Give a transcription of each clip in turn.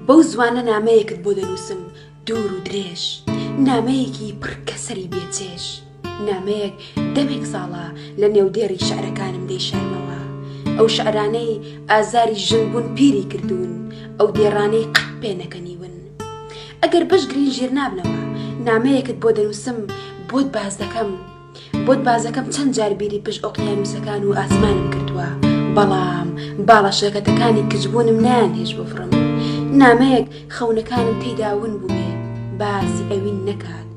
بەو زوانە نامەیەکت بۆ دەنووسم دوور و درێژ، نامەیەکی پڕ کەسەری بێچێش، نامەیەک دەمێک ساڵە لە نێودێڕی شەعرەکانم دەیشارمەوە. ئەو شەعرانەی ئازاری ژنبوون پیری کردوون، ئەو دێڕانەی قەت پێ نەکەنیون. ئەگەر بەش گرین ژێر نابنەوە، نامەیەکت بۆ دەنووسم بۆت باز دەکەم چەند جار بیری پشت ئۆقیانوسەکان و ئاسمانم کردووە، بەڵام باڵە شەکەتەکانی کچبوونم نایانهێش بفڕم. نامەیەک خەونەکانم تێداون بوو بێ، باسی ئەوین نەکات،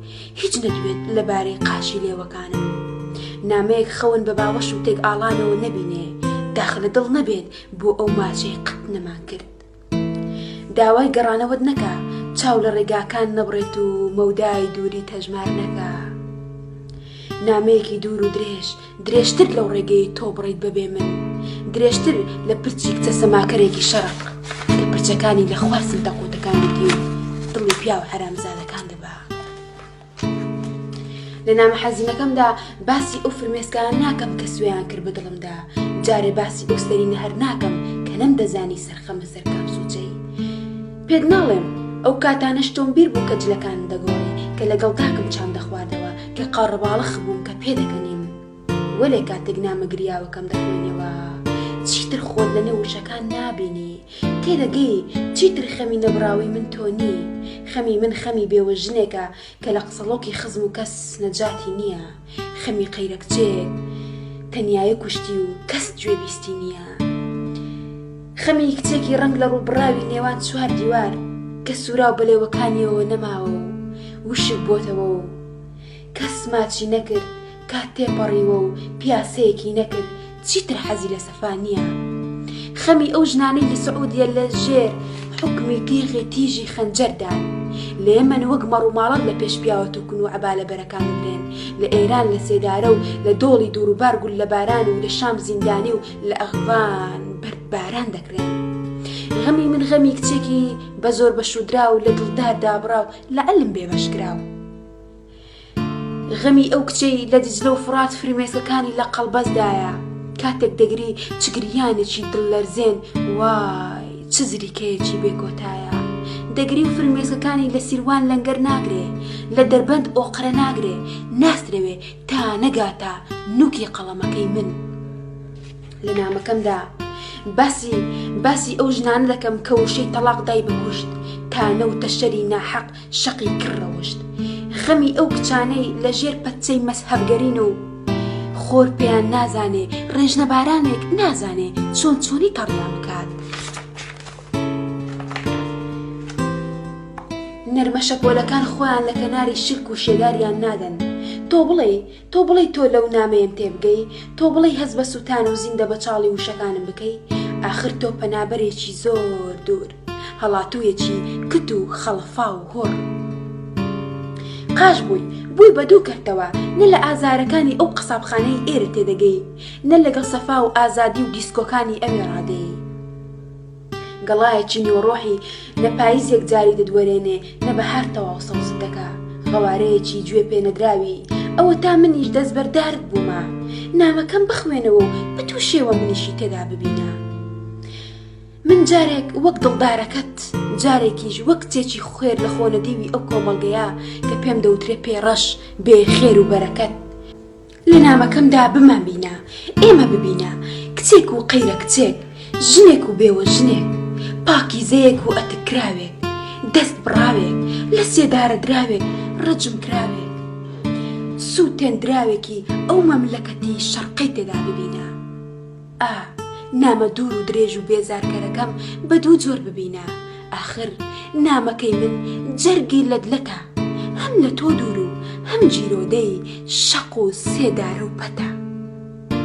هیچ نەدوێت لەبارەی قاشی لێوەکانم. نامەیەک خەون بە باوەش و تێک ئاڵانەوە نەبینێ، داخلە دڵ نەبێت بۆ ئەو ماچەی قەت نەمان کرد. داوای گەڕانەوەت نەکا، چاو لە ڕێگاکان نەبڕێت و مەودای دووری تەژمار نەکا. نامەیەکی دوور و درێژتر لەو ڕێگەی تۆ بڕیت بەبێ من، درێژتر لە پرچی کچە سەماکەرێکی شەرق کە پرچەکانی لە خوارسم دەقوتەکانی دی و دڵی پیا و حرامزادەکان دەبا. لە نامە حەزینەکەمدا باسی ئەو فرمێسکان ناکەم کە سوێیان کرد بە دڵمدا، جارێ باسی ئەو سەرینە هەر ناکەم کە نەمدەزانی سەرخەمە سەر کامسوجەی. پێت ناڵێم ئەو کاتانەش تۆم بیر بوو کە جلەکان دەگۆڕی، کە لەگەڵ تاکم چام دەخواردەوە، کە قاڕەباڵخ بووم کە پێ دەکەنیم. وەلێ کاتێک نامە گریاوەکەم دەخوێنەوە، چیتر خۆت لە نێو وشەکان نابینی، تێدەگەی چیتر خەمی نەبراوی من تۆنی. خەمی من خەمی بێوە ژنێکە کە لە قسەڵۆکی خزم و کەس نەجاتی نییە، خەمی قەیرە کچێک تەنیایە کوشتی و کەس گوێبیستی نییە، خەمی کچێکی ڕنگ لە ڕووبڕاوی نێوان چوار دیوار کە سوورا و بەلێوەکانیەوە نەماوە و وشک بۆتەوە و کەس ماچی نەکرد، کات تێپەڕیوە و پیاسەیەکی نەکرد، چیتر حەزی لە سەفا نییە. خەمی ئەو ژنانەی لە سعودیە لە ژێر حکمی تیغی تیژی خەنجەردان، لە ئێمەن وەک مەڕووماڵەت لە پێش پیاوەت و کون و عەبالە بەرەکان بدرێن، لە ئێران لە سێدارە و لە دۆڵی دووروبار گول لە باران و لە شام زیندانی و لە ئەغڤان بەرباران دەکرێن. غەمی من غەمی کچێکی بە زۆر بەشودرا و لە دڵدار دابڕاو لە ئەلم بێبەشکراو. غەمی ئەو کچەی لە دیجلە و فڕات فرمێسکەکانی لە قەڵبەزدایە، کاتێک دەگری چگریانێکی دڵلەرزێن، وای چ زریکەیەکی بێکۆتایە. دەگری و فرمێسکەکانی لە سیروان لەنگەر ناگرێ، لە دەربەند ئۆقرە ناگرێ، ناسترەوێ تا نەگاتە نوکی قەڵەمەکەی من. لە نامەکەمدا باسی ئەو ژنانە دەکەم کە وشەی تەلاق دای بکوشت، تا نەوتە شەری ناحەق شەقی کڕەوەشت. خەمی ئەو کچانەی لە ژێر پەتچەی مەسهەبگەرین و خۆر پێیان نازانێ، ڕێژنەبارانێک نازانێ چۆنی تەڕیان بکات. نەرمە شەپۆلەکان خۆیان لە کەناری شرک و شێداریان نادەن. تۆ بڵێ تۆ لەو نامەیەم تێبگەی، تۆ بڵێ هەز بە سووتان و زیندە بە چاڵی وشەکانم بکەی. ئاخر تۆ پەنابەرێکی زۆر دوور، هەڵاتوویەکی کت و خەڵفا و هۆڕ. قاش بووی بە دوو کردەوە، نە لە ئازارەکانی ئەو قەسابخانەی ئێرە تێدەگەی، نە لەگەڵ سەفا و ئازادی و دیسکۆکانی ئەوێ ڕادەی. گەڵایەکی نیوەڕۆحی نە پاییزێک جاری دەدوەرێنێ، نە بەهار تەواو سەوزت دەکا. غەوارەیەکی گوێ پێنەدراوی، ئەوە تا منیش دەستبەردارت بوومە. نامەکەم بخوێنەوە و بتوشێوە منیشی تێدا ببینە. من جارێک وەک دڵدارەکەت، جارێکیش وەک کچێکی خوێر لە خۆنەدیوی ئەو کۆمەڵگەیە کە پێم دەوترێ پێڕەش بێ خێر و بەرەکەت. لە نامەکەمدا بمان بینە، ئێمە ببینە، کچێک و قەیرە کچێک، ژنێک و بێوە ژنێک، پاکیزەیەک و ئەتکراوێک، دەست بڕاوێک، لە سێدارە دراوێک، ڕەجم کراوێک، سووتێن دراوێکی ئەو مەملەکەتی شەرقەی تێدا ببینە. نامە دوور و درێژ و بێزارکەرەکەم بە دوو جۆر ببینە. ئاخر نامەکەی من جەرگی لەدلەکە، هەم لە تۆ دوور و هەم جیرۆدەی شەق و سێدارە و پەتە.